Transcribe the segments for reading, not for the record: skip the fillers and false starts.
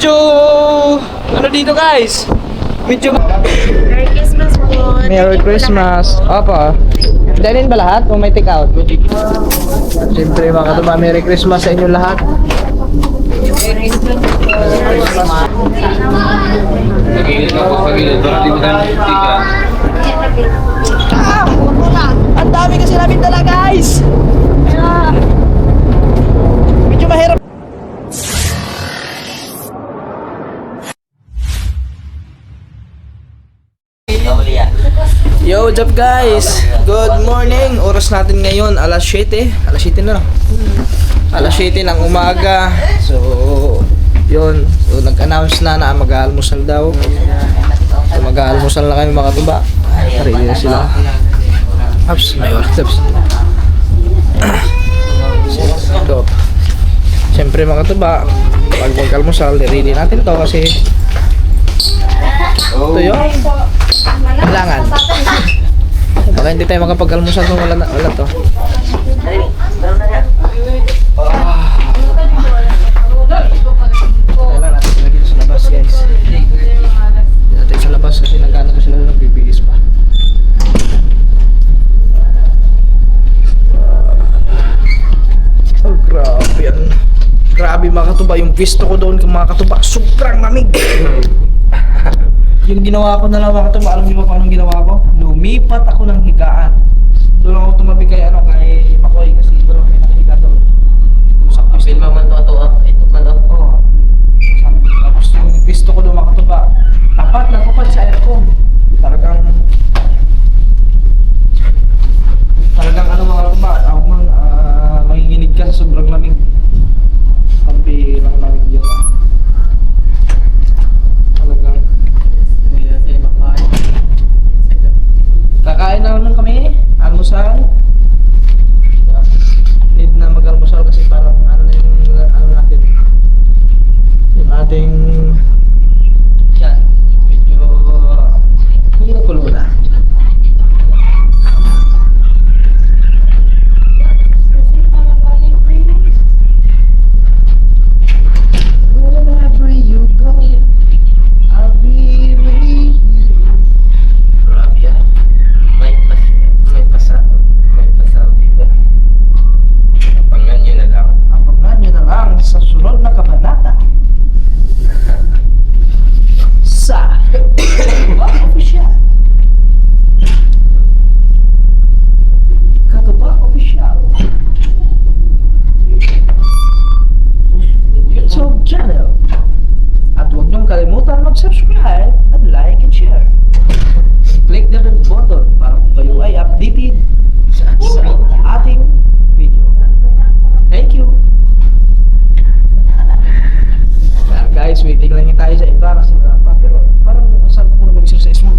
medyo ano dito guys, medyo Merry Christmas po. Merry Christmas. Apa? Danin ba lahat o may take out? Siyempre mga katuba, Merry Christmas sa inyo lahat. Merry Christmas po. Ang dami kasi namin dala guys. Medyo mahirap. Yo, what's up guys? Good morning. Oras natin ngayon alas 7. Alas 7 na lang. Alas 7 ng umaga. So, yun. So, nag-announce na mag-aalmusal daw. So, mag-aalmusal na kami mga tuba. Ready na sila. Ups, may oras. So, siyempre mga tuba, pag mag-almusal, ready natin to kasi ito yun. Kailangan. Baka hindi tayo makapag-almusal kung wala to. Kailangan natin sila dito sa labas guys. Hindi natin sa labas kasi nag-ano pa sila ng bibigis pa. Oh, grabe yan. Grabe mga katuba. Yung pisto ko doon mga katuba, sobrang lamig. Yung ginawa ko na lang mga katuba, alam niyo ba kung anong ginawa ko? Lumipat ako ng higaan. Doon ako tumabi kay Makoy kasi doon ako may nakahiga doon. Sa pisto. Kapil man to ato ito man to. Oo. Tapos yung pisto ko doon mga katuba, tapat na tapat sa aircon. Talagang ano mga katuba, manginginig ka sa sobrang lamig. Sabi lang lamig yun. Talagang kakain na naman kami, almusal. Need na mag-almusal kasi parang ano na yung ano natin. Yung ating yan, medyo hindi na kulo na. Wherever you go, I'll be with you. Grabe yan. May pasaw dito. Abangan nyo na lang. Abangan nyo na lang sa sunod na kabanata. Sa Katuba Official. Katuba Official YouTube channel. At huwag niyong kalimutan mag-subscribe at like and share. Click the bell button para kung kayo ay updated sa ating video. Thank you. Guys, waiting lang tayo sa iba kasi wala pa. Pero parang saan ko na mag-exercise mo?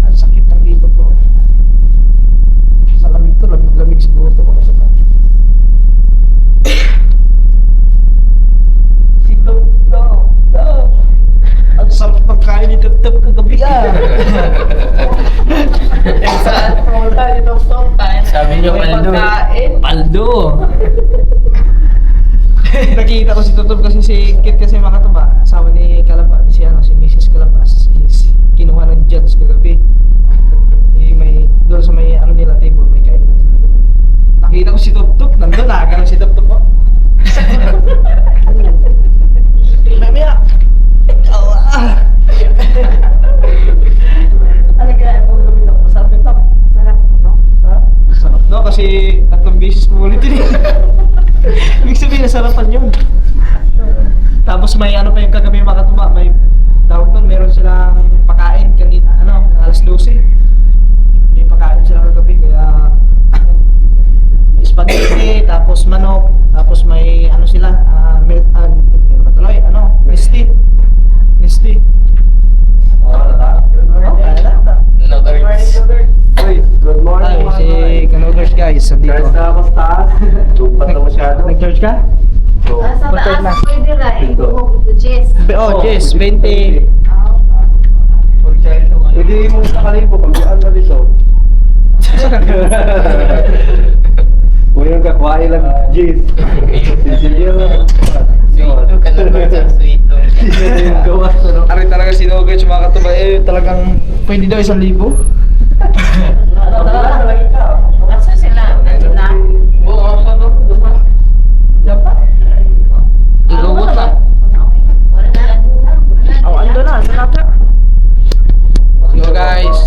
Ang sakit ng dito ko. Sa lamig to, lamig siguro to. Ang sarap ng kain ni Tep-Tep kagabi Saan po tayo nitong kain? Sabi nyo paldo. Paldo. Nakikita ko si Tutub kasi si Kit kasi makatuba. Asawa ni Kalabas, si Mrs. Kalabas is kinuha ng judge kagabi. May doon sa may nila table, may kainan sila doon. Nakita ko si Tutub, nandun nakakala si Tutub po. Mamaya! Masarap yung top. Sarap, no? Ha? Sarap no? Kasi 3 beses mo ulit yun. Ibig sabihin, nasarapan yun. Tapos may ano pa yung kagabi mga katuba, may tawag doon, meron silang pakain kanina, alas 12. May pakain sila kagabi, kaya spaghetti, tapos manok, tapos may sila, misti. Misti. No birds. Good morning. Ay, si Kanogers guys, Guys, dito. na ako sa taas. Lupat na masyado. Nag-charge ka? So, Sa Punta na. taas, pwede ra. Ito, Jess. Oh, Jess, 20. pwede mo sa kalibo, pagbian na dito. Kakuhain lang, Jis. Sinsilyo. Sweet ka naman sa sweet. Yung gawa. Ari talaga sinugod sa mga katubay. Talagang pwede daw 1,000. Asa sila? Na? Oo, sa to. Dapat. Igawot na. Oh, ando na. So guys.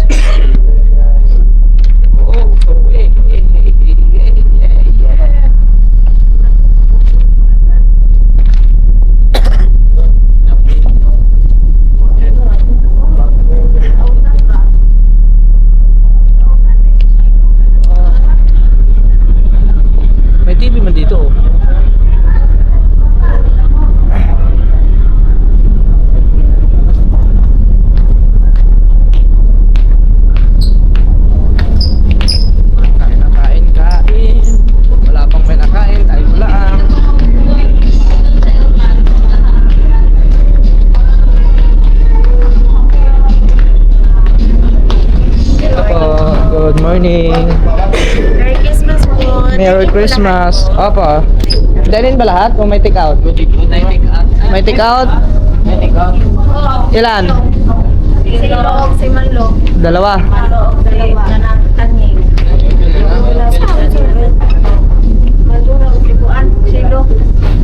May TV man dito oh. Kain. Wala pang may nakain, tayo lang. Opo, good morning. Merry Christmas po. Merry Christmas. Opo. Danin ba lahat o may take out? May take out? Ilan? Si Log, si Manlog. Dalawa. Manlog, dalawa. Nanang taning. Manlog, si Buan, si Log.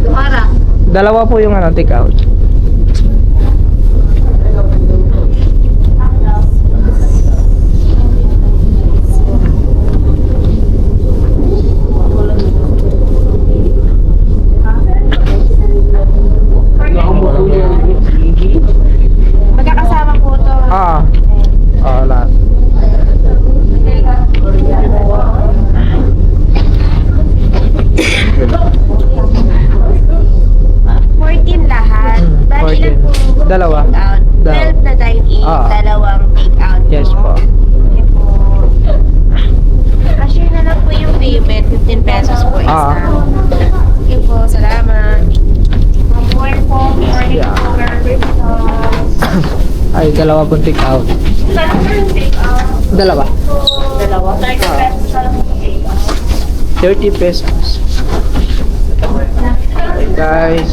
Duhara. Dalawa po yung ano, take out. Magkakasama po to. Ah. Ah, lahat. Lahat. Bali 14. ilan po? Dalawa. Out. 12 na dine-in, Ah. dalawang take-out Yes po. Okay po. Cashier na lang po yung payment, 15 pesos po isa. Ah. Okay po, salamat. Morning po, morning Yeah. po, Merry Christmas. Ay, dalawa pong take out. Take-out. Dalawa. Dalawa. 30 pesos na lang po take-out. 30 pesos. Hey guys.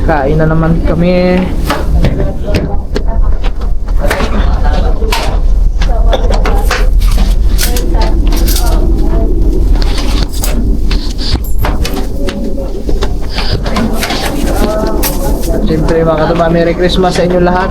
Kain na naman kami. At siyempre mga katuba, Merry Christmas sa inyo lahat.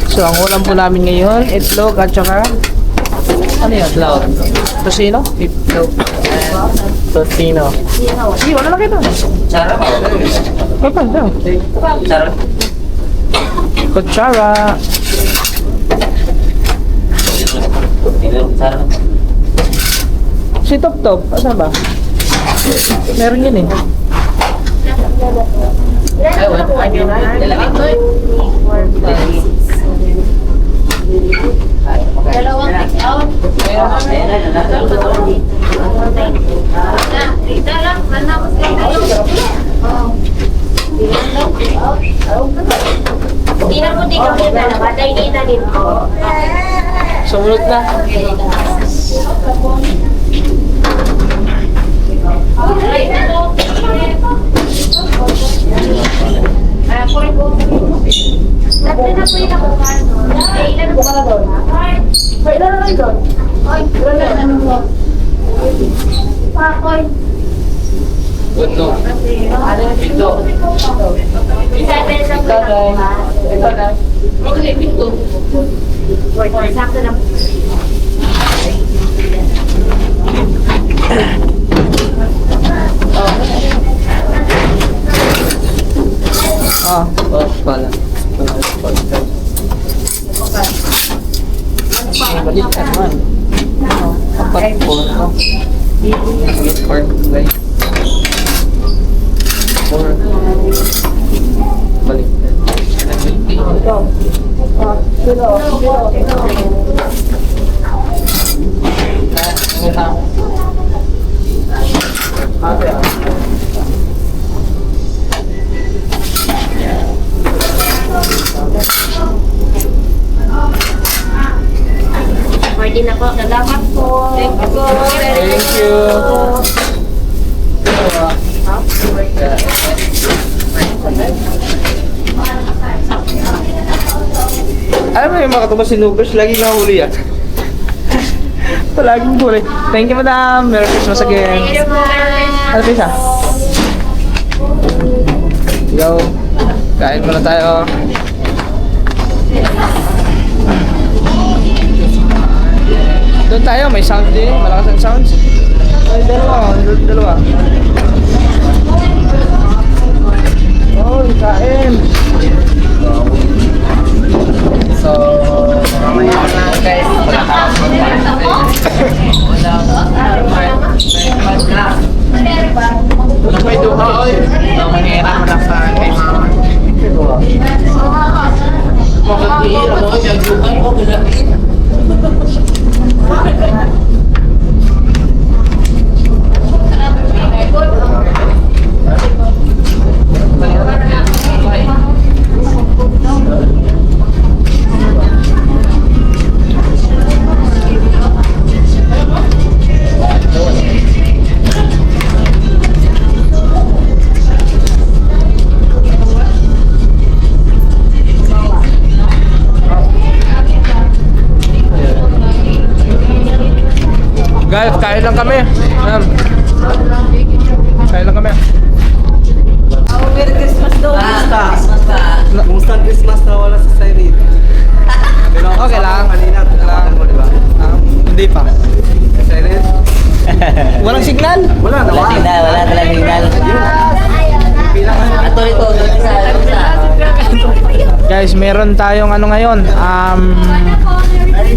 So ang ulam po namin ngayon, itlog at saka ano yan? Cloud. Tosino? Itlog. Totino. Sige, wala lang ito. Sarap. Kapag daw. Sarap. Kutsara. Sarap. Si Top Top, asan ba? Meron yun eh. Dalawang take-out. Rita lang, manapos kayo. Hindi na po ikaw yung dalawa, dahil na din po. Sumunod na. Tatlo na po yung nakuha, no? Ilan po ka doon? Ilan na lang doon? Ay, ilan na mo? Pakoy. Ito. Ito. Isa beses lang po yung nakuha. Ito na. Okay, ito. Sakto na po. Ah, Oh, pala. balik ka naman. Apat po. Pork rice. 4. Balik. you. Alam mo yung mga katubas sinugos, lagi nahuli yan. Palaging huli. Thank you, madam. Merry Christmas again. Ano pa isa? Yo, kain muna tayo. Doon tayo, may sound din. Malakas ang sounds. Ay, dalawa. Oh, kain. So, mamaya na guys. May duha oy. Mangira mo lang sa kay mama. Makakihira mo yung duha ko bilangin. Guys, kain lang kami. Kain lang kami. Merry Christmas daw. Kumusta ang Christmas na wala sa Siren? Okay lang. Kanina, tinawagan mo, di ba? Hindi pa. Siren? Walang signal? Wala, nawagan. Wala talagang signal. Ato rito, Guys, meron tayong ano ngayon.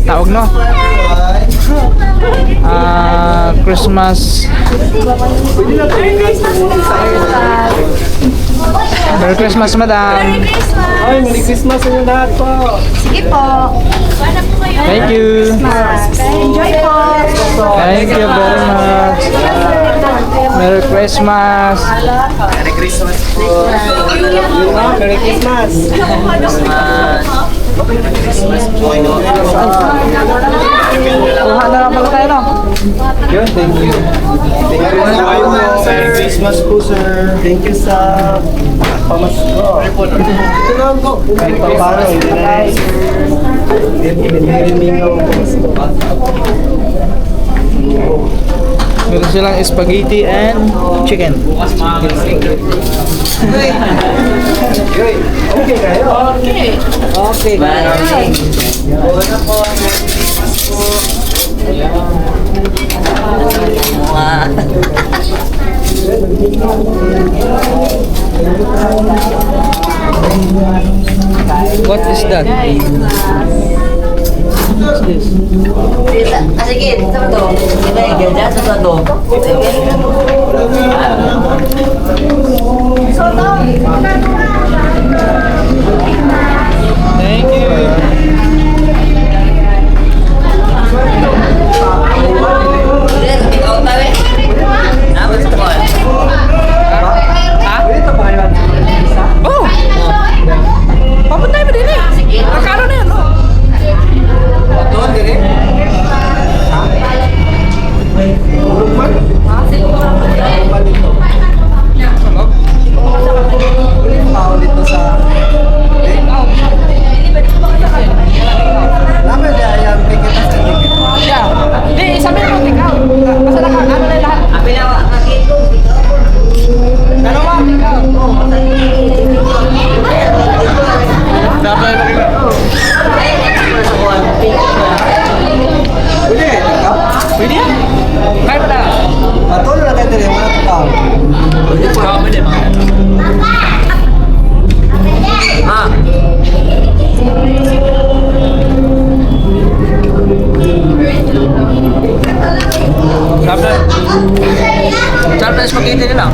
Tawag no? Christmas. Merry Christmas, madam. Ay, Merry Christmas sa inyo lahat po. Sige po. Thank you. Enjoy po. Thank you very much. Merry Christmas. Merry Christmas po. Merry Christmas. Christmas po. Kuha na lang pala tayo, no? Yun, thank you. Thank you sa Merry Christmas po, sir. Thank you sa pamasko. Ito naman po. Kahit pa paano, hindi na Binirimingaw ang pamasko. Meron silang spaghetti and chicken. Bukas makakagising. Okay kayo? Okay. Wala po. Merry Christmas po. What is that? What's this? Sige, sama to. Kita yang gajah sama to. Thank you. Ikaw tawe. Nama sekolah. Pwede ito pa kayo isa? Oh! Papunta mo din eh. Nakano na yan, no? Doon, dire? Ha? Tulog man? Tulog man dito. Tao dito sa... Lama niya yung ticket sa ticket. Yeah. Di, sabi mo, take out. Basta ano na lahat. Apa yang awak kaki tu? Dalawa, take out. Dapat na rin. Pwede kayo, ikaw? Pwede yan. Kaya pa na. Patuloy na kayo dire, mga tao. Sarap na spaghetti nila.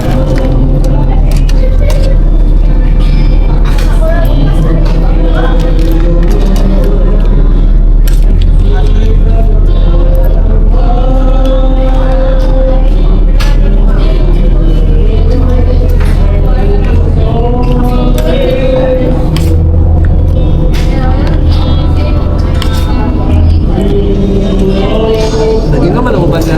Lagi naman ako ba na?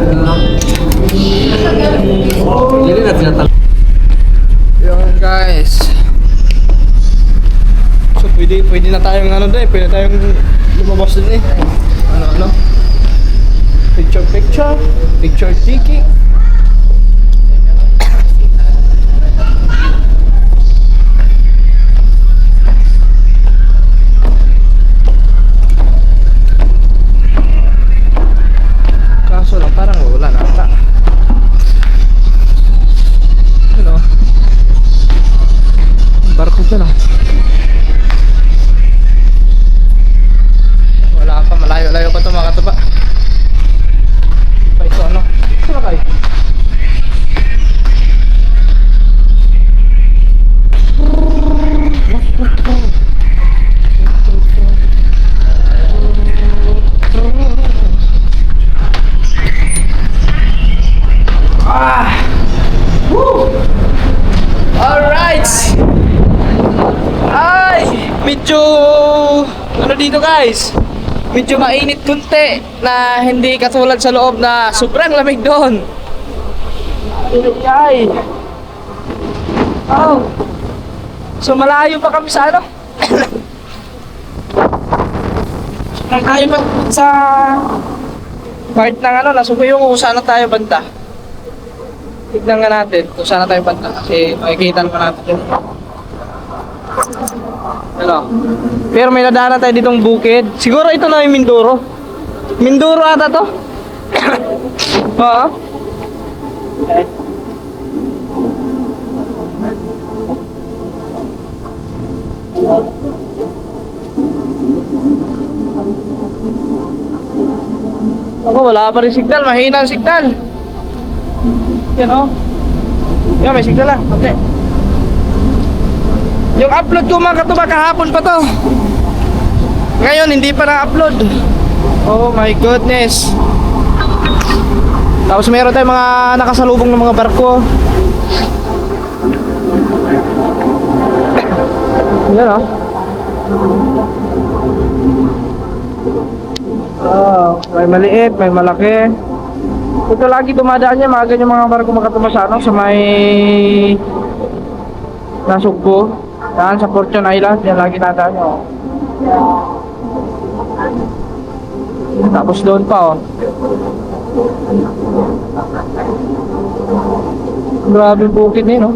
Yun guys. So pwede na tayong ano dun eh. Pwede tayong lumabas dun eh. Ano. Picture taking. Kaso lang parang wala na ata. Ano? Barko dyan ah. Wala pa, malayo-layo pa ito mga katuba. Pa ito ano? Sino kayo? Alright! Ay! Medyo ano dito guys? Medyo mainit kunti na hindi katulad sa loob na sobrang lamig doon. Ay! Oh! So malayo pa kami sa ano? Malayo pa sa part ng ano, nasubuyo kung saan na tayo banda. Tignan nga natin kung saan na tayo banda kasi makikita naman natin yun. Ano? Pero may nadaanan tayo ditong bukid. Siguro ito na yung Mindoro. Mindoro ata to? Oo. Ako, wala pa rin signal. Mahina ang signal. Yan o. Yan, may signal lang. Okay. Yung upload ko mga katuba kahapon pa to. Ngayon hindi pa na-upload. Oh my goodness. Tapos meron tayong mga nakasalubong ng mga barko. Yan oh. Oh, may maliit, may malaki. Ito lagi dumadaan niya mga ganyan mga barko mga katuba sa ano, sa may Nasugbo. Yan sa Fortune Island, yan lagi nadaan nyo. Tapos doon pa oh. Grabe yung bukid na yun oh.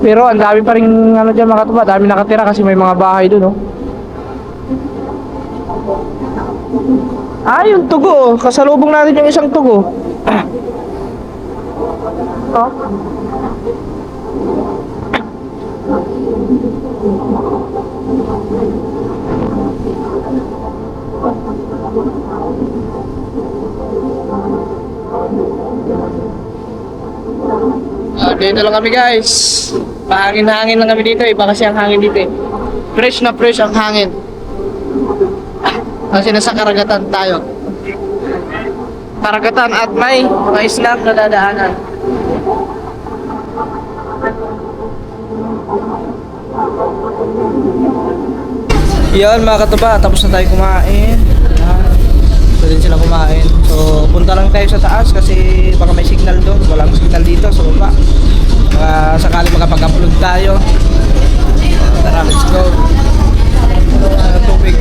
Pero ang dami pa rin ano dyan mga katuba, dami nakatira kasi may mga bahay doon oh. Ah, yung tugo oh, kasalubong natin yung isang tugo. Oh. Dito lang kami guys. Pahangin-hangin lang kami dito. Iba kasi ang hangin dito eh. Fresh na fresh ang hangin. Kasi nasa karagatan tayo. Karagatan at may mga islam na dadaanan. Yan mga katuba, tapos na tayo kumain. So din sila kumain. So punta lang tayo sa taas kasi baka may signal doon. Walang signal dito sa baba. Baka sakali makapag-upload tayo. Tara, let's go. Tubig.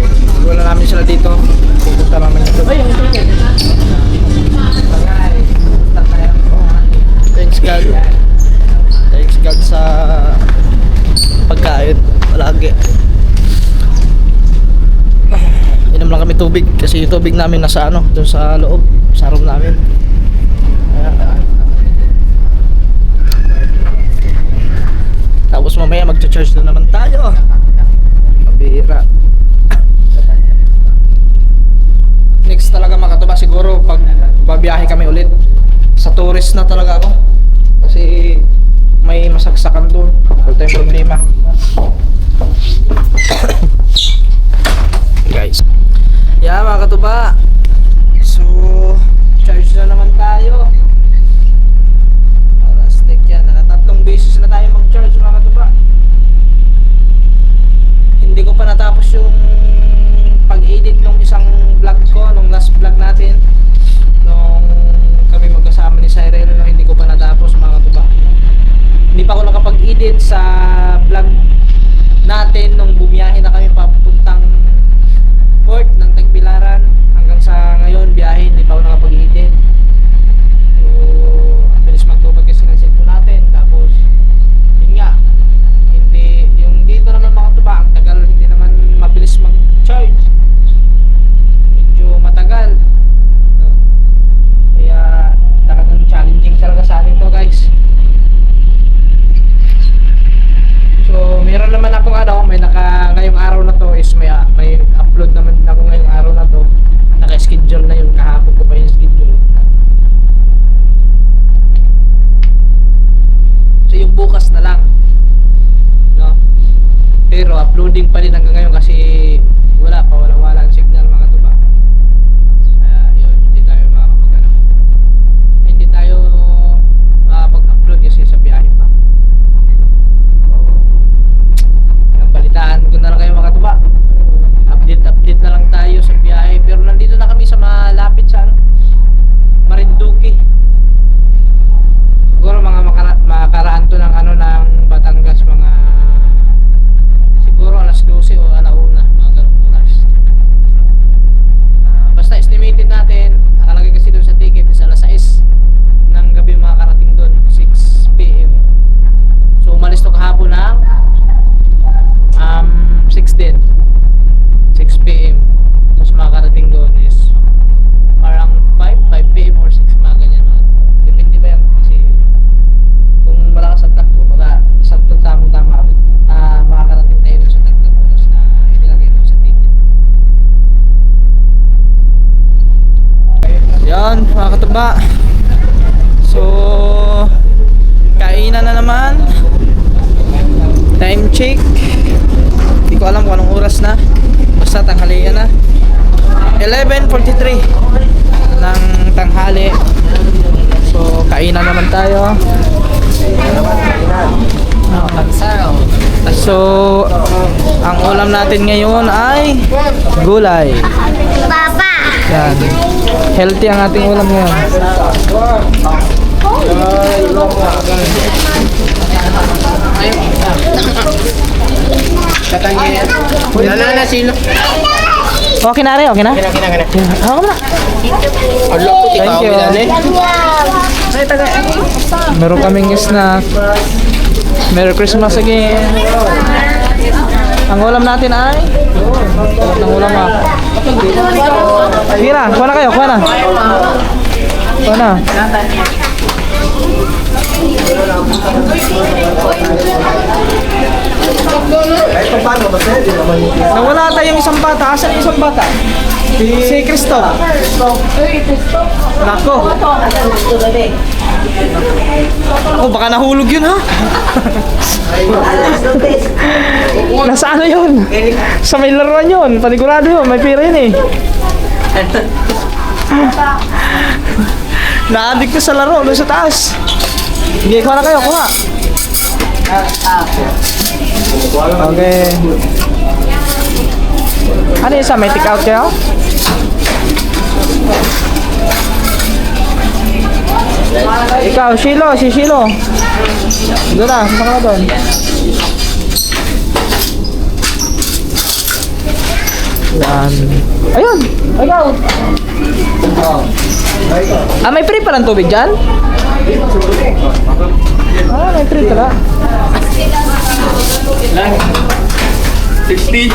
Wala namin sila dito. Pupunta namin ito. Thanks God. Thanks God sa pagkain. Palagi. Inom lang kami tubig kasi yung tubig namin nasa ano, doon sa loob, sa room namin. Tapos mamaya magcha-charge na naman tayo. Mabira. Next talaga makatuba siguro pag babiyahe kami ulit. Sa tourist na talaga ako. Kasi may masagsakan doon. Wala tayong problema. Guys. Yeah mga katuba. So charge na naman tayo. Alas take yan. Tatlong beses na tayo mag-charge mga katuba. Hindi ko pa natapos yung pag-edit nung isang vlog ko, nung last vlog natin. Nung kami magkasama ni Cyril, no, hindi ko pa natapos mga katuba. edit sa vlog natin nung bumiyahe na kami papuntang port ng Tagbilaran. Hanggang sa ngayon, biyahe, hindi pa ako nakapag-edit. So, ang bilis magtubag kasi ng cellphone natin. Tapos, yun nga, hindi, yung dito naman makatuba, ang tagal, hindi naman mabilis mag-charge. Medyo matagal. No? Kaya, talagang challenging talaga sa atin to, guys. So, meron naman akong ngayong araw na to is may upload naman din ako ngayong araw na to. Naka-schedule na yun, kahapon ko pa yung schedule. So, yung bukas na lang. No? Pero uploading pa rin hanggang ngayon kasi wala ang signal mga tuba. Kaya yun, hindi tayo makakapag-upload kasi sa biyahe pa. Balitaan ko na lang kayo mga tuba. Update na lang tayo sa biyahe. Pero nandito na kami sa malapit sa Marinduque. Siguro mga makaraan to ng ng Batangas, mga siguro alas 12 o alauna, mga ganung oras. Basta estimated natin, nakalagay kasi doon sa ticket is alas 6 ng gabi makakarating doon, 6 PM. So umalis to kahapon ng 6 din, 6 PM. Tapos makakarating doon is parang 5 PM or 6, mga ganyan. Depende ba yan kasi kung malakas ang takbo, baka sakto tamang-tama makakarating tayo doon sa takbo oras na inilagay doon sa ticket. Yan mga katuba. So kainan na naman. Time check. Hindi ko alam kung anong oras na. Basta tanghalian na. 11:43 ng tanghali. So kainan naman tayo. So ang ulam natin ngayon ay gulay. Papa! Yan. Healthy ang ating ulam ngayon. Wala na sila. Okay na rin, okay na? Kina. Ako na. Thank you. Meron kaming snack. Merry Christmas again. Ang ulam natin ay ang ulam Sige na, kuha na kayo, kuha na. Kuha na. Nawala tayong isang bata. Asan yung isang bata? Si Cristo. Nako. Oh, baka nahulog yun, ha? Nasa ano yun? Sa may laruan yun. Panigurado yun. May pira yun eh. Naadik ko sa laro. Doon sa taas. Hindi, kuha na kayo. Kuha. Okay. Ano isa? May take out kayo? Ikaw, Shilo. Si Shilo. Doon na. Saan ka doon? Yan. Ayun. Ikaw. May free palang tubig dyan? May free pala. 60.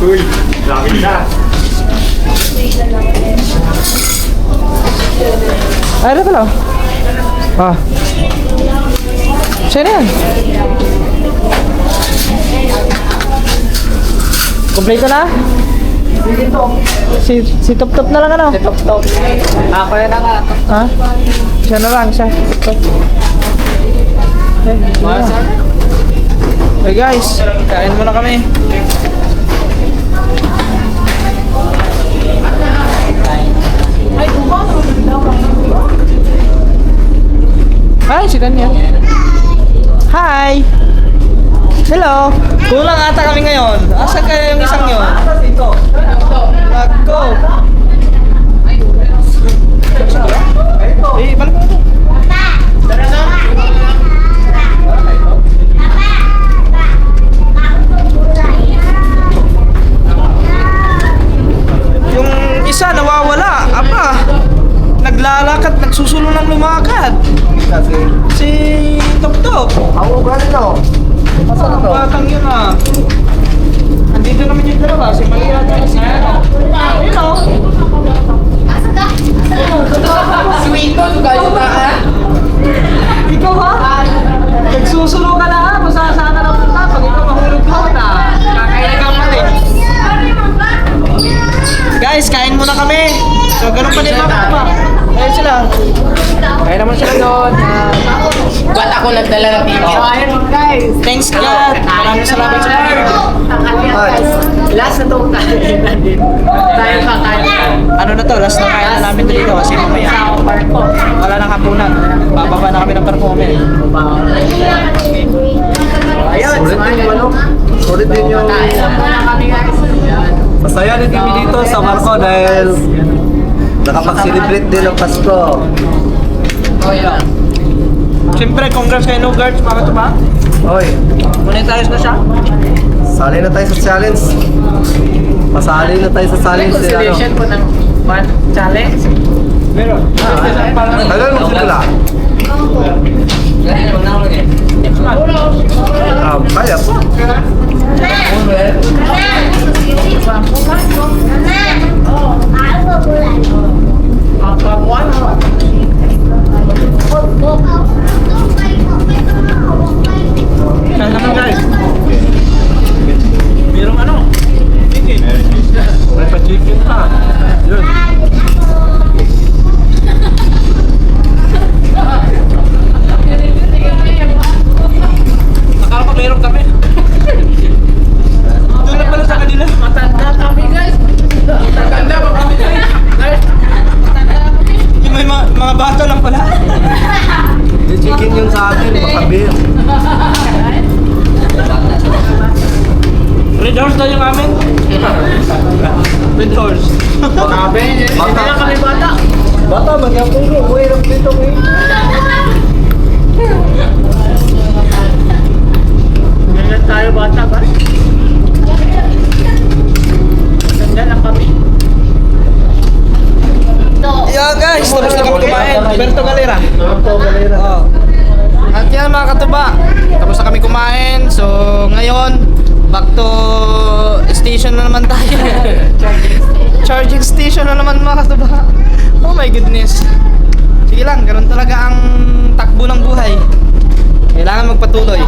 Uy, dami na. Ay, ano pala? Saan yan? Kompleto na? Si Top Top na lang ano? Si Top Top. Ako na nga. Ha? Siya na lang, siya. Top Top. Hey guys, kain muna kami. Hi, si Daniel. Hi! Hello! Kulang ata kami ngayon. Asan kaya yung isang yun? Nagko! Eh, balik mo ito. kasi. Si Tok-Tok. Ako gano'n no? Masa na to? Batang yun ah. Andito naman yung dalawa. Si Maria at si ano. Ayun o. Sweet ko, guys, Ikaw ha? Nagsusulo ka na ha? Kung saan ka na punta. Pag ikaw mahulog ka na. Kakailagang pa rin. Guys, kain muna kami. So, ganun pa din mga kama. Ayun sila. Kain naman sila doon. Ba't ako nagdala ng ticket? Thanks God. Maraming salamat sa Lord. Last na itong kainan din. Tayo kakain. Ano na to? Last na kain na namin dito kasi mamaya. Wala nang hapunan. Bababa na kami ng perfume. Sulit din yung ano? Sulit din yung... Masaya din kami dito sa Marco dahil nakapag-celebrate din ng Pasko. Siyempre, congrats kay No Guards, mga ito ba? Oy, Monetize na siya. sali na tayo sa challenge. Pasali na tayo sa challenge. Constellation po ng one challenge. Meron. Tagal mo sila. Kaya po. Kaya naman guys. Merong ano? Chicken. May pa-chicken pa. Yun. Akala ko meron kami. Doon na pala sa kanila. Matanda kami, guys. Matanda pa kami, guys. Yung may mga bata lang pala. Yung chicken yung sa atin, makabir. Red horse daw yung amin. Red horse. Bata. Kami bata. Bata, magyapong ko. Uy, lang dito ko eh. Ngayon tayo bata, ba? Matanda na kami. Yeah guys, tapos na kami kumain. Berto Galera. Ito, galera. Oh. At yan mga katuba, tapos na kami kumain. So ngayon, back to station na naman tayo. Charging station na naman mga katuba. Oh my goodness. Sige lang, ganun talaga ang takbo ng buhay. Kailangan magpatuloy.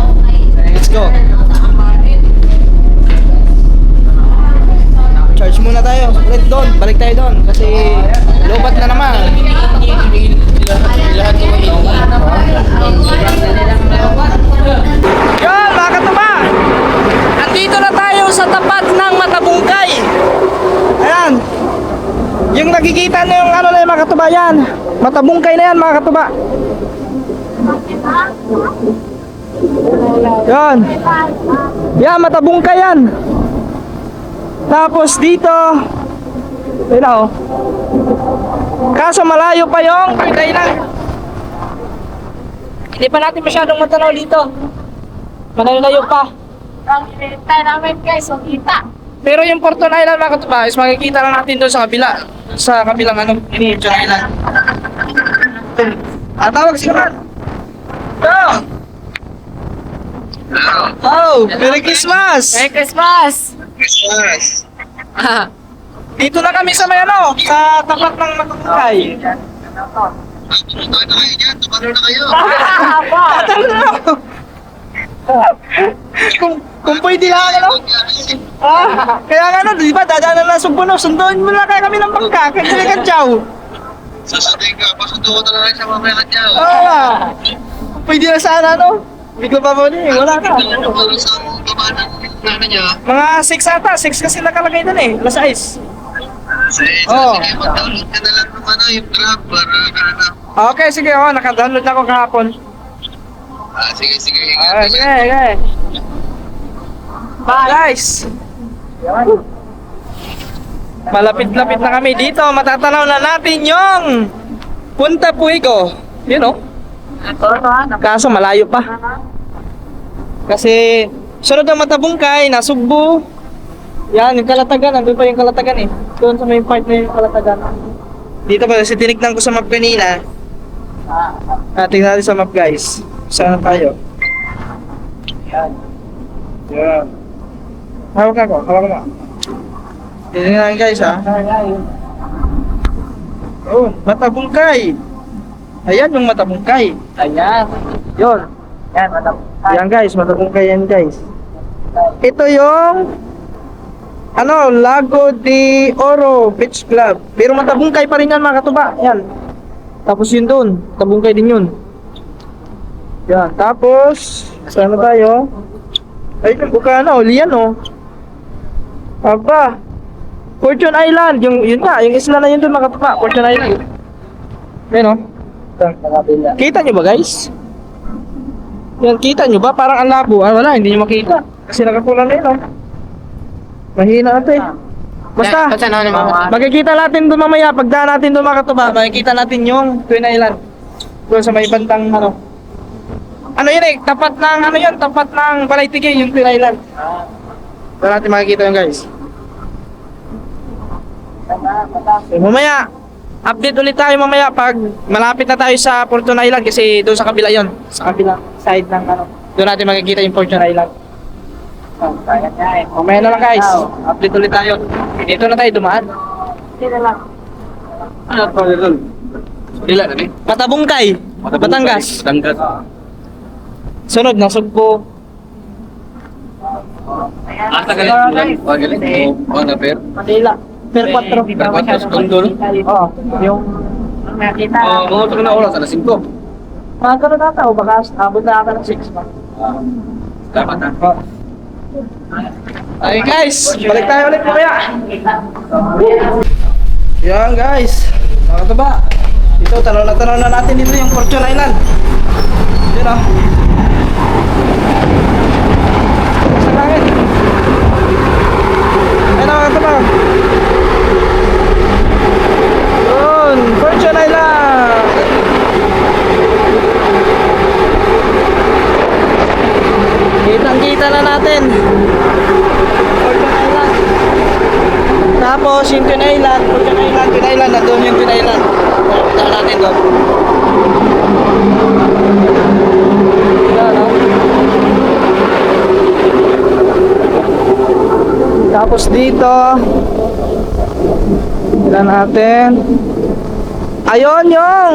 Let's go. Charge muna tayo. Ulit doon, balik tayo doon. Kasi lobat na naman. Lahat ko Yan, mga katuba! Andito na tayo sa tapat ng Matabungkay. Ayan. Yung nakikita nyo yung ano na yung mga katuba yan. Matabungkay na yan mga katuba. Yan. Yan, Matabungkay yan. Tapos dito, ayun na oh. Kaso malayo pa yung kainan. Hindi pa natin masyadong matanaw dito. Malayo pa. Ang tayo namin guys, so kita. Pero yung Porton Island mga katuba is makikita lang natin doon sa kabila. Sa kabilang ano, Porton Island. Tawag si Karan. Oh, Merry Christmas! Merry Christmas! Dito na kami sa may ano, sa tapat ng Matabungkay. Tatalo na ako. Kung pwede lang ano? Kaya nga ano, di ba dadaanan na Sugbuno, sunduin mo lang kaya kami ng bangka, kaya kami ka Chow. Sasabihin ka, pasundo ko na lang siya mamaya ka dyan. Kung pwede na sana ano, bigla pa mo din, wala na. Ano ba sa baba ng nana niya? Mga 6 ata, 6 kasi nakalagay doon eh, alas 6. Sige, Oo. mag-download ka na lang ng ano, yung Grab para ano. Okay, sige, naka-download na ako kahapon. Sige, sige. Sige. Bye guys! Malapit-lapit na kami dito, matatanaw na natin yung Punta Puigo. Yun oh. Kaso malayo pa. Kasi sunod ang Matabungkay, Nasugbu. Yan, yung Kalatagan, nandun pa yung Kalatagan eh. Doon sa may part na yung Kalatagan. Dito pa, kasi tinignan ko sa map kanina. Tingnan natin sa map guys. Saan tayo? Yan. Hawak ako, hawak mo. Tingnan natin guys ha. Oh, Matabungkay. Ayan yung Matabungkay. Ayan. Yun. Yan, madam. Yan guys, Matabungkay yan guys. Ito yung Lago de Oro Beach Club. Pero Matabungkay pa rin yan mga katuba. Yan. Tapos yun doon, Matabungkay din yun. Yan, tapos saan na tayo? Ay, Bukana, uli yan oh. Aba. Fortune Island, yung isla na yun doon mga katuba, Fortune Island. Ayan oh. Kita nyo ba guys? Yan, kita nyo ba? Parang ang labo. Wala, hindi nyo makita. Kasi nakakulang na yun oh. Mahina ito eh. Basta, makikita natin doon mamaya. Pagdaan natin doon mga katuba, makikita natin yung Twin Island. Doon sa may bantang ano yun eh, tapat ng Balay-Tige, yung Twin Island. Doon natin makikita yun guys. So, mamaya, update ulit tayo mamaya pag malapit na tayo sa Fortune Island kasi doon sa kabila yon, sa kabila side ng doon natin makikita yung Fortune Island. Mamaya na lang guys, update ulit tayo. Dito na tayo dumaan. Sino lang? Ano pa doon? Dila na ni? Matabungkay, Batangas. Batangas. Sunod na Sugpo. Asa ka lang? Galing. Oh, na per. Manila. Per 4. Per 4 segundo, no? Oo, yung nakita. Mga ito na oras, alas 5. Mga ganun nata o baka abot na ata ng 6 pa. Dapat na. Ay guys, balik tayo ulit mamaya. Yan guys, mga katuba. Dito, tanaw na natin dito yung Fortune Island. Yun o. Sa langit. Ayun o mga katuba. Yun, Fortune Island. Kitang-kita na natin. Fortune Island. Tapos yung Twin Island, nandun yung Twin Island. Kita natin doon. Yan, no? Tapos dito, kita natin. Ayun yung,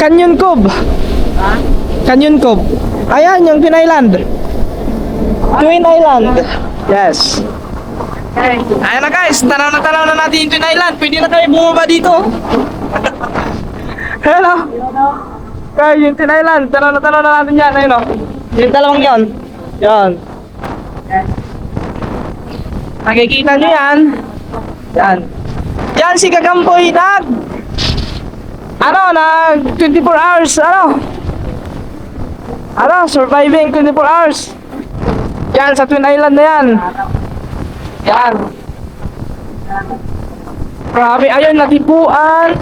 Canyon Cove. Canyon Cove. Ayan yung Twin Island. Twin Island. Yes. Ayan na guys, tanaw na natin yung Twin Island. Pwede na kayo bumaba dito. Hello. Kaya yung Twin Island, tanaw na natin yan. Ayun o. Yung dalawang yun. Yan. Nakikita nyo yan. Yan. Yan si Kagamboy nag 24 hours, surviving 24 hours. Yan, sa Twin Island na yan. Yan. Grabe, ayun, Natipuan.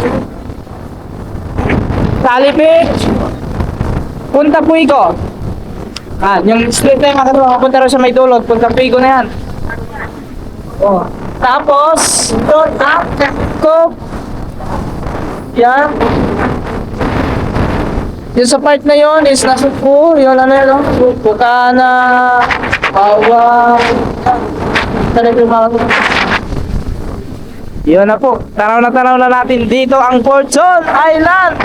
Salipit. Punta Puigo. Yung street na yung makatuwa, punta rin sa may dulog. Punta Puigo na yan. Oh. Tapos, doon, Cook. Yan. Yung sa part na yon is nasa po, yun Bukana, Bawang, yun na po, tanaw na natin dito ang Fortune Island.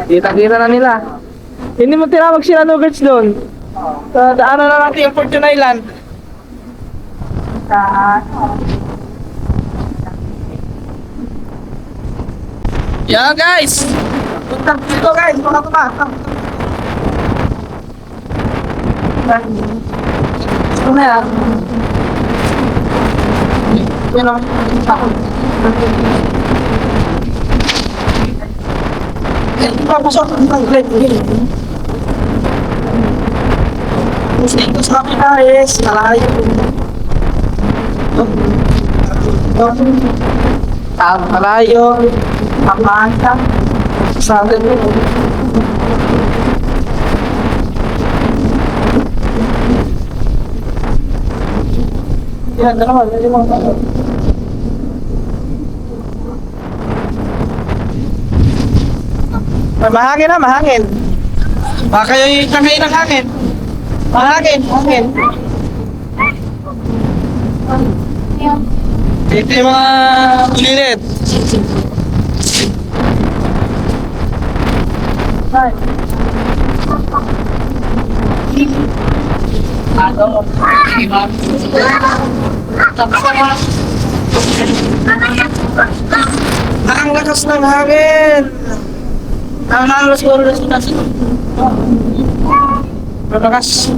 Kita na nila. Hindi mo tinawag sila Nuggets doon. Daanan na natin yung Fortune Island. Yeah guys! Punta dito guys, mga tuba. Ito na yan. Yan o. Papasok ang great game. Gusto ko sa akin guys, malayo. Malayo. Pamangka. Sa akin mo. Yan, dalawa. Mahangin na, mahangin. Baka kayo yung tangay ng hangin. Mahangin, hangin. Ito yung mga ulilit. Ang lakas ng hangin. Ang halos siguro na sila. Malakas.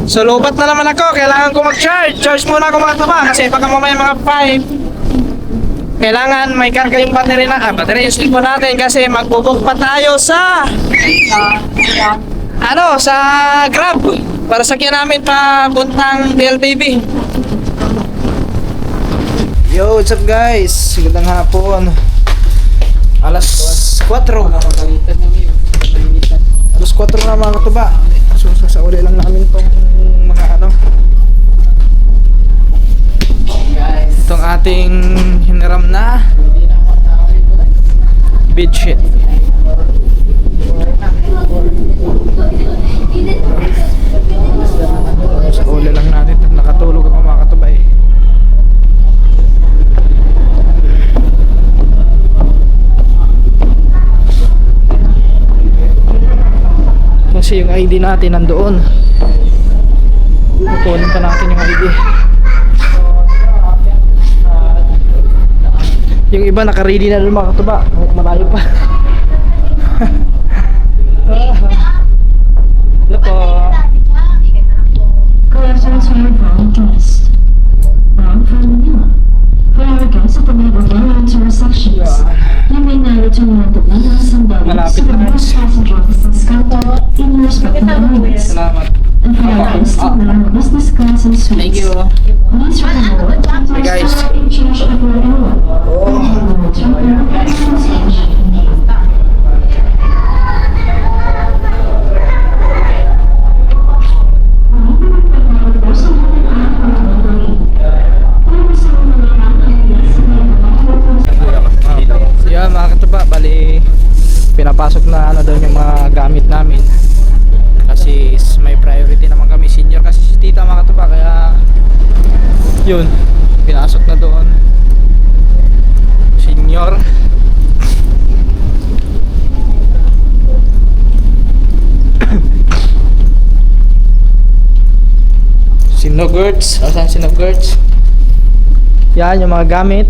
So lubat na naman ako, kailangan ko mag-charge. Charge muna ako mga taba kasi pagka mamaya mga 5, kailangan may karga yung battery na, battery yung cellphone natin kasi magbubok pa tayo sa sa Grab para sakyan namin pa puntang DLBB. Yo, what's up guys? Magandang hapon. Alas 4. Alas 4 na mga katuba. So sasauli lang namin tong mga itong ating hiniram na bedsheet. Sauli lang natin at nakatulog ako mga katuba eh. Kasi yung ID natin nandoon. Kukunin pa natin yung ID. Yung iba naka-ready na doon mga katuba. Malayo pa. Hello po. Collections are wrong guest. Bound for Manila. For our guests at the level of sections, you may now return at the Manila Sandali Malapit na guys. passenger business counter in your respective areas. Salamat. And for our guests at the business class and suites, Thank you. please remember to Hey, guys. stop in charge of your area. And you will return your personal station. Yan mga katuba, bali pinapasok na doon yung mga gamit namin kasi may priority naman kami, senior kasi si tita mga katuba, kaya yun, pinasok na doon senior. Sinogurts, saan sinogurts? Yan yung mga gamit.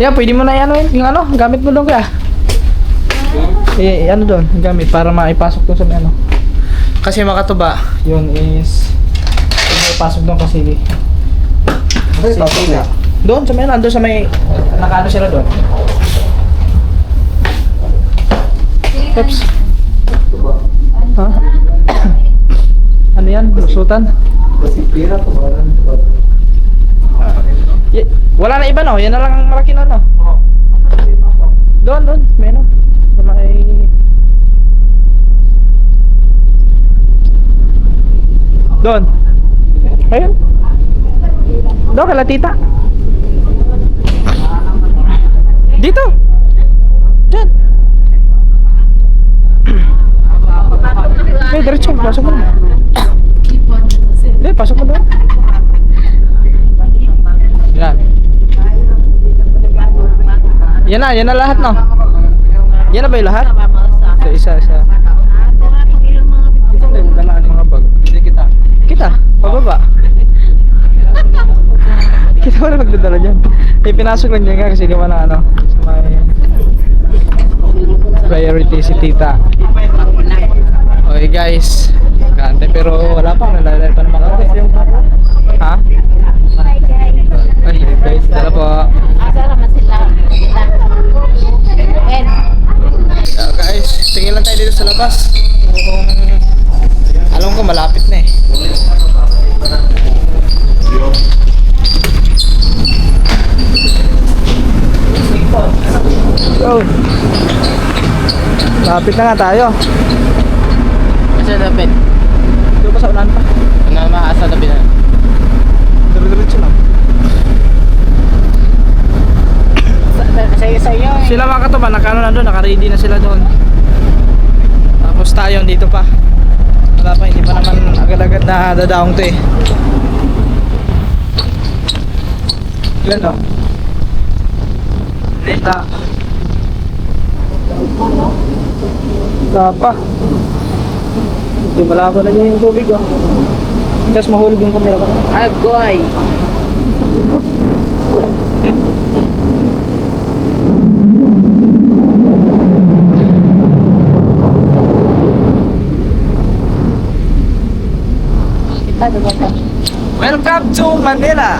Yeah, pwede mo na yan yung gamit mo doon kaya. Doon, yung gamit para maipasok doon sa Kasi makatuba, yun is maipasok doon kasi doon sa doon sa may nakaano sila doon. Oops. Ha? Ano yan? Lusutan? Wala na iba no? Yan na lang ang malaki na no? Doon, may may doon. Ayun. Doon kala tita. Dito. Diyan. Diretso, pasok mo na. Hindi, pasok mo doon. Yan na lahat no. Yan na ba yung lahat? Ito, isa. Ito na yung dalaan mga bag. Hindi kita, pababa. Kita mo na magdadala dyan. Pinasok lang dyan kasi gawa na sa may priority si tita. Okay guys, kante pero wala pa, nalalay pa naman kante. Ha? Ay guys, dala po. Guys, tingin lang tayo dito sa labas. Alam ko malapit na eh. So, lapit na nga tayo. Kasi dapat naman, naka-ready na sila doon. Tapos tayo, dito pa. Wala pa, hindi pa naman agad-agad na dadaong to eh. Yan o. Dita. Wala pa. Hindi malabo na niya yung tubig o. Tapos mahulog yung camera ko. Agoy! Welcome to Manila!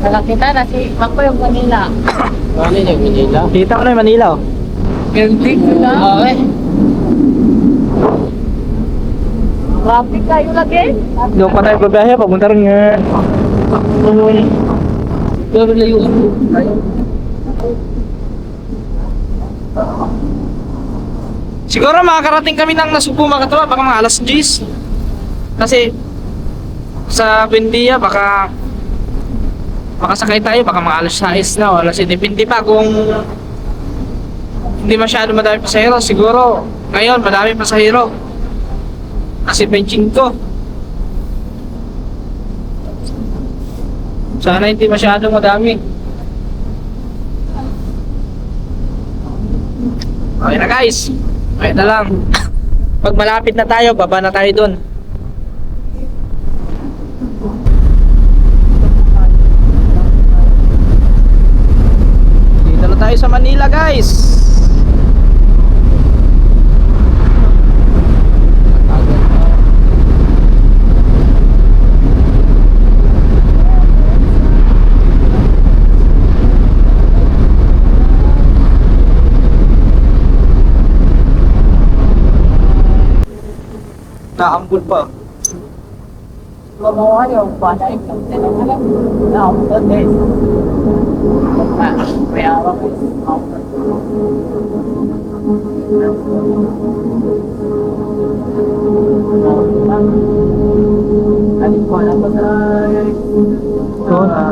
Nakakita na si Mako yung Manila. Ano yung Manila? Kita ko na yung Manila oh. Ganti ko na. Okay. Traffic kayo lagi. Doon pa tayo babiyahe, papunta rin nga. Siguro makakarating kami ng Nasugbu mga katuwa, baka mga alas 10. Kasi sa Buendia baka makasakay tayo, baka mga alas 6 na o alas 7. Depende pa kung hindi masyado madami pasahero. Siguro ngayon madami pasahero kasi benching ko. Sana hindi masyado madami. Okay na guys, okay na lang. Pag malapit na tayo, baba na tayo dun. Dito na tayo sa Manila guys. Naambul pa. Gumawa yung panay ng tinangalan. Naamot din. May araw ko. Ano ko na ba tayo? Ito na.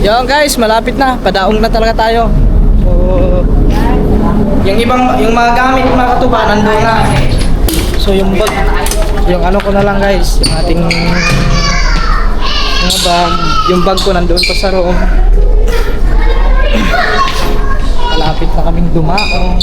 Yan guys, malapit na. Padaong na talaga tayo. So, yung mga gamit mga katuba nandun na. So yung bag, yung ano ko na lang guys, yung ating mga bag, yung bag ko nandun pa sa room. Malapit na kaming dumaong.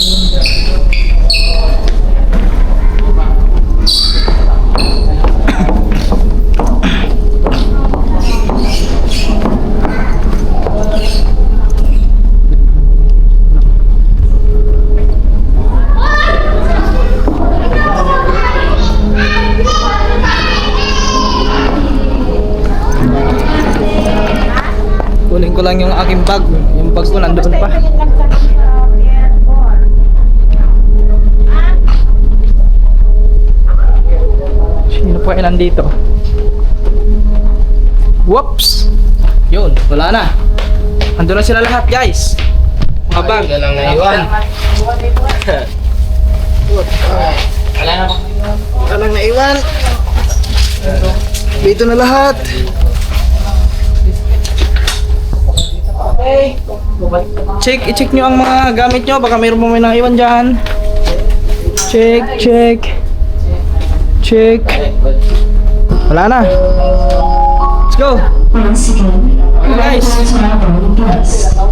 Kunin ko lang yung aking bag. Yung bag ko nandoon pa. Sino po ay nandito? Whoops! Yun, wala na. Andun na sila lahat guys. Mga bag. Wala lang naiwan. Wala na bang Wala nang naiwan. Dito na lahat. I-check nyo ang mga gamit nyo. Baka mayroon mo may naiwan dyan. Check. Wala na. Let's go. Once again, Guys. travel guests. Our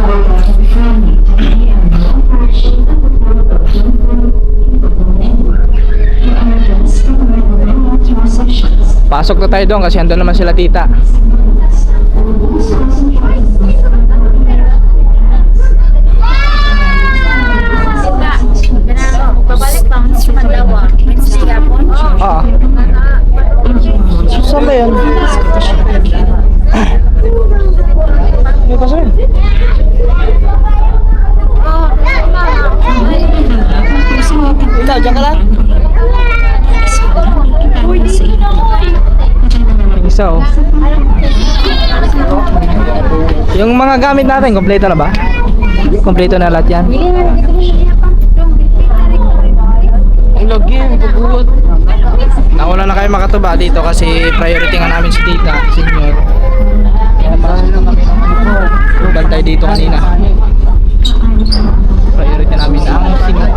welcome family to the airline operation of the Port of Tianfu in India. For our guests provide the bilateral sections. Pasok na tayo doon kasi andun naman sila tita. Babalik pa sa Madlawa. May siya po. Oo. Saan ba yan? May paso yun. Ikaw, dyan ka lang? Isa oh. Yung mga gamit natin, kompleto na ba? Kompleto na lahat yan? Ang lagi, pagbuhat. Nauna na kayo makatuba dito kasi priority nga namin si tita, senior. Kaya marami lang kami ng bantay dito kanina. Priority namin ang senior.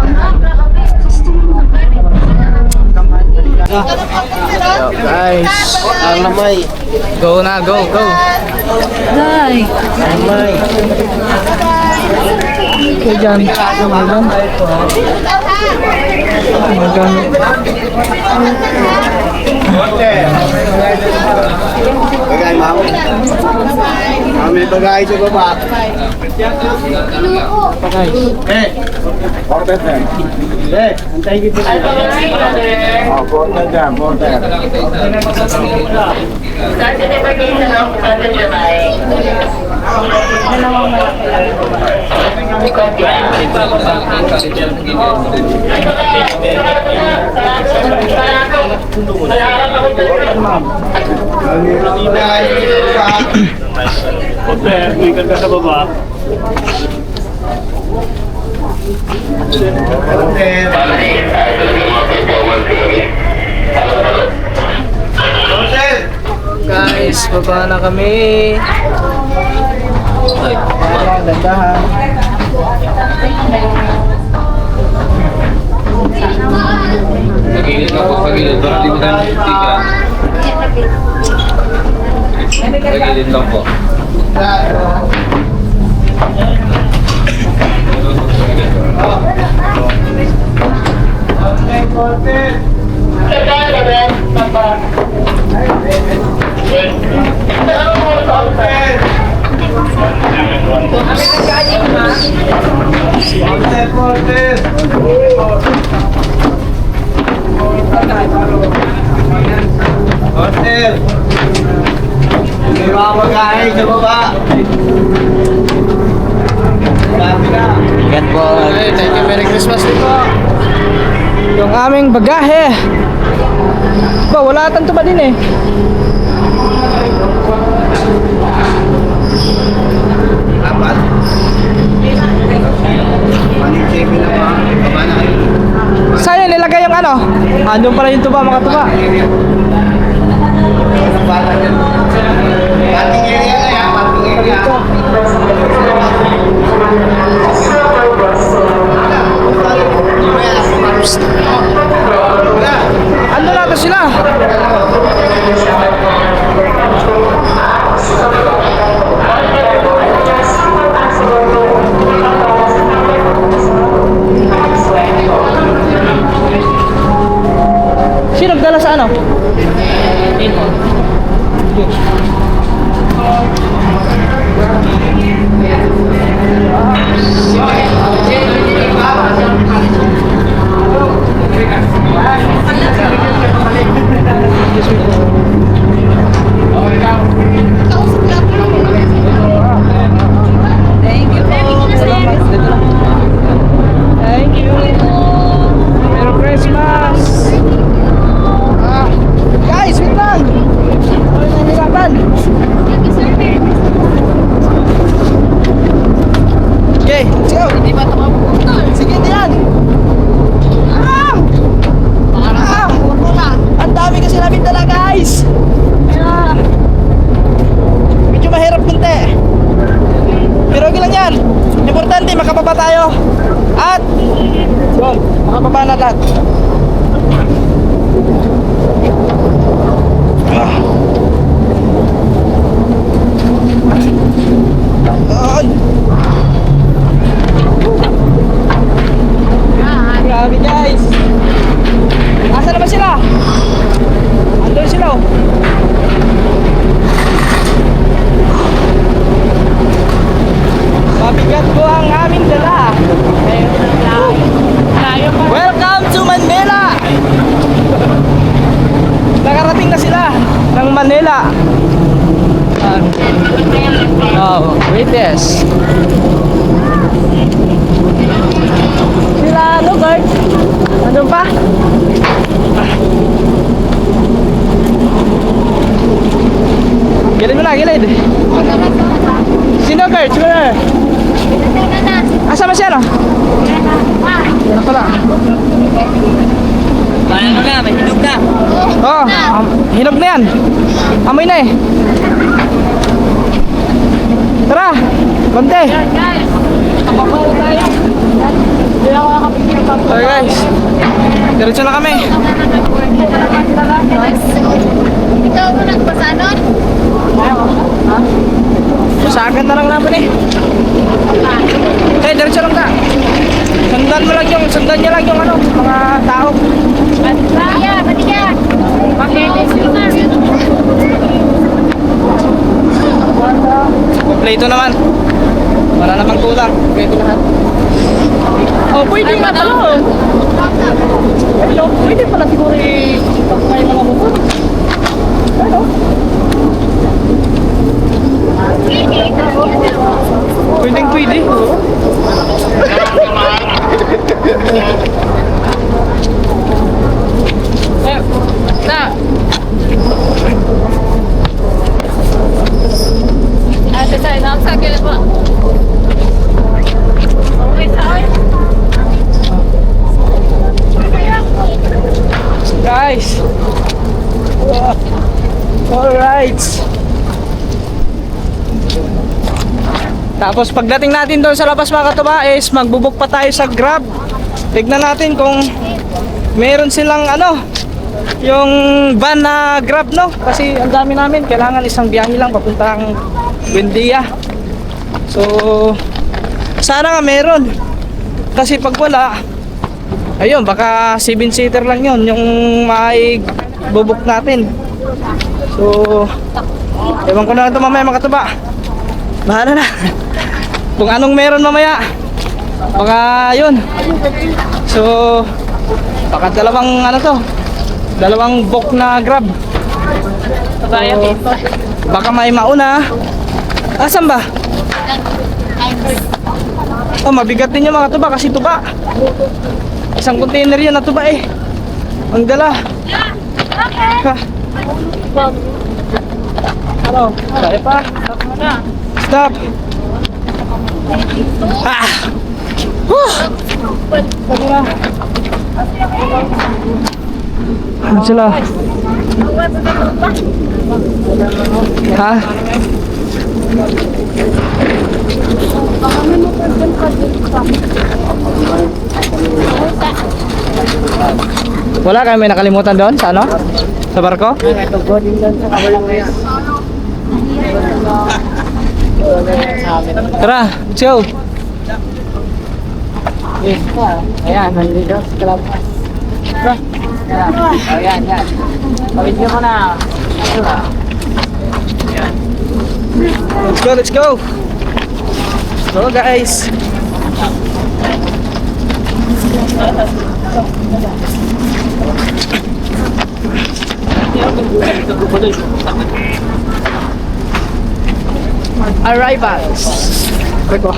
Yo, guys, Alamay. go na, go. Nay! Alamay. Okay, dyan. Bagay, ma'am. May bagay sa baba. Eh, order na. Eh, antayin kita. Order dyan, order. Order, ikan ka sa baba. Guys, baba na kami. Dandahan. Pagilid ako, pagilid. Para di mo tayo magtikan. Pagilid lang po. Order. May mga bagay sa baba. Dami na. Ingat po. Okay, thank you. Merry Christmas din po. Yung aming bagahe. Ba, wala tanto ba din eh. Apat. Paning chepe na pa. Baba na kayo. Saan nilagay yung ano? Andun pala yung tuba, mga tuba. Parking area na yan. Parking area. Andun natin sila. Sino nagdala sa ano? Thank you po. Thank you. Merry Christmas. Guys, wait lang. Ay, nahihirapan. Okay, let's go. Hindi ba ito mapuputol? Sige, hindi yan. Ang dami kasi namin dala, guys. Medyo mahirap kunti. Pero okay lang yan. Importante, makababa tayo. At, yun, makababa na lahat. Ay. Grabe, guys. Asa naman sila? Andun sila, oh. Mabigat ko ang aming dala. Welcome to Manila! Nakarating na sila ng Manila. Oh, wait this. Sila, ano, guard? Andun pa? Gilid mo na, gilid. Sino, guard? Sino na? Asa ba siya, no? Yan pala. Ano na, may hinog na. Oh, hinog na yan. Amoy na eh. Tara, konti. Okay guys, diretso na kami. Ikaw mo nagpasanon? Sa akin na lang naman eh. Okay, diretso lang ka. Sundan niya lang yung ano, mga tao. Batiya, batiya. Kompleto naman. Wala namang kulang. Kompleto lahat. Oh, pwede nga pala. Pwede pala siguro i-pakay mga motor. Ano? Pwedeng pwede. Na. Ate sa ina, sa akin po. Okay, sa Guys. Alright. Tapos pagdating natin doon sa labas mga katuba is magbubuk pa tayo sa Grab. Tignan natin kung meron silang ano, yung van na Grab, no? Kasi ang dami namin, kailangan isang biyahe lang papuntang Buendia. So sana nga meron. Kasi pag wala, ayun, baka 7-seater lang yun yung may bubuk natin. So ewan ko na lang ito mamaya mga katuba. Bahala na. Kung anong meron mamaya, baka yun. So baka dalawang book na Grab. So, baka may mauna. Asan ba? Oh, mabigat din yung mga tuba kasi tuba. Isang container yun na tuba eh. Ang dala. Ha. Ano? Kaya pa? Stop. Ah. Sabi na. Ano sila? Ha? Wala kayo may nakalimutan doon sa ano? Sa barko? Tara, let's go. Ayan, nandito sa kalabas. Ayan, yan. Pawid mo na. Let's go, let's go. Go guys. Arrivals. Reko.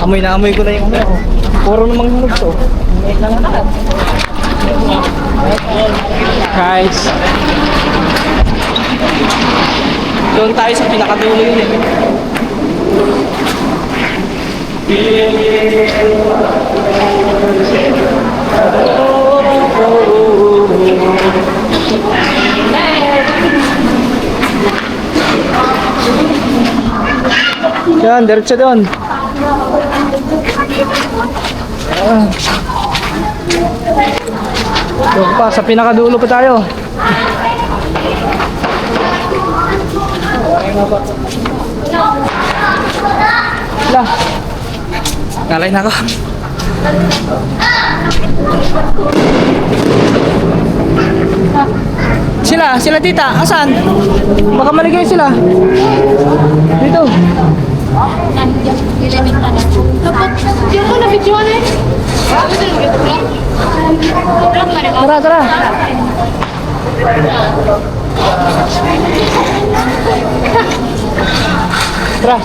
Amoy na amoy ko na yung ano. Puro namang hinog to. Guys. Doon tayo sa pinakadulo yun eh. Yan, diretso doon. Doon pa, sa pinakadulo pa tayo. Lah, ngalay na ako. Sila tita, asan? Baka maligay sila. Dito. Yung ko na video na eh. Tara, tara. Tara.